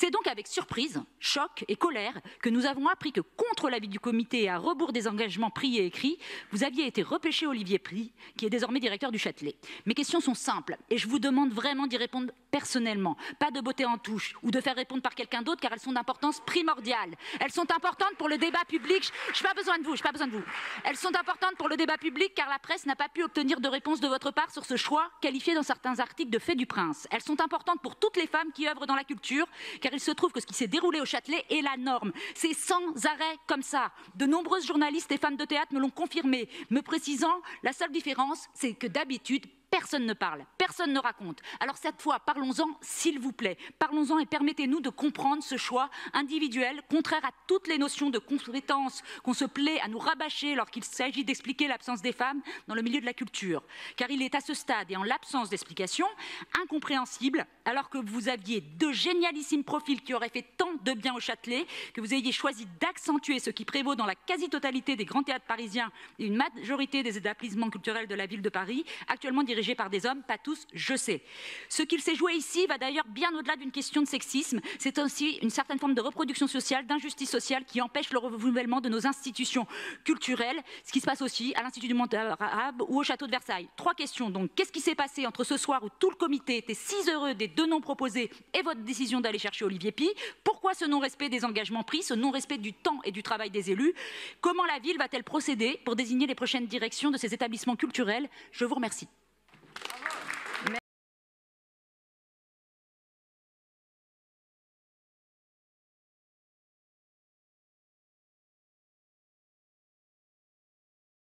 C'est donc avec surprise, choc et colère que nous avons appris que, contre l'avis du comité et à rebours des engagements pris et écrits, vous aviez été repêché Olivier Pry, qui est désormais directeur du Châtelet. Mes questions sont simples et je vous demande vraiment d'y répondre personnellement, pas de botter en touche ou de faire répondre par quelqu'un d'autre, car elles sont d'importance primordiale. Elles sont importantes pour le débat public. Je n'ai pas besoin de vous, Elles sont importantes pour le débat public car la presse n'a pas pu obtenir de réponse de votre part sur ce choix qualifié dans certains articles de fait du prince. Elles sont importantes pour toutes les femmes qui œuvrent dans la culture, car il se trouve que ce qui s'est déroulé au Châtelet est la norme. C'est sans arrêt comme ça. De nombreuses journalistes et femmes de théâtre me l'ont confirmé, me précisant la seule différence, c'est que d'habitude, personne ne parle, personne ne raconte. Alors cette fois, parlons-en, s'il vous plaît. Parlons-en et permettez-nous de comprendre ce choix individuel, contraire à toutes les notions de compétence qu'on se plaît à nous rabâcher lorsqu'il s'agit d'expliquer l'absence des femmes dans le milieu de la culture. Car il est à ce stade et en l'absence d'explication incompréhensible, alors que vous aviez deux génialissimes profils qui auraient fait tant de bien au Châtelet, que vous ayez choisi d'accentuer ce qui prévaut dans la quasi-totalité des grands théâtres parisiens et une majorité des établissements culturels de la ville de Paris, actuellement dirigés par des hommes, pas tous, je sais. Ce qu'il s'est joué ici va d'ailleurs bien au-delà d'une question de sexisme. C'est aussi une certaine forme de reproduction sociale, d'injustice sociale qui empêche le renouvellement de nos institutions culturelles, ce qui se passe aussi à l'Institut du monde arabe ou au château de Versailles. 3 questions donc. Qu'est-ce qui s'est passé entre ce soir où tout le comité était si heureux des 2 noms proposés et votre décision d'aller chercher Olivier Py? Pourquoi ce non-respect des engagements pris, ce non-respect du temps et du travail des élus? Comment la ville va-t-elle procéder pour désigner les prochaines directions de ces établissements culturels? Je vous remercie.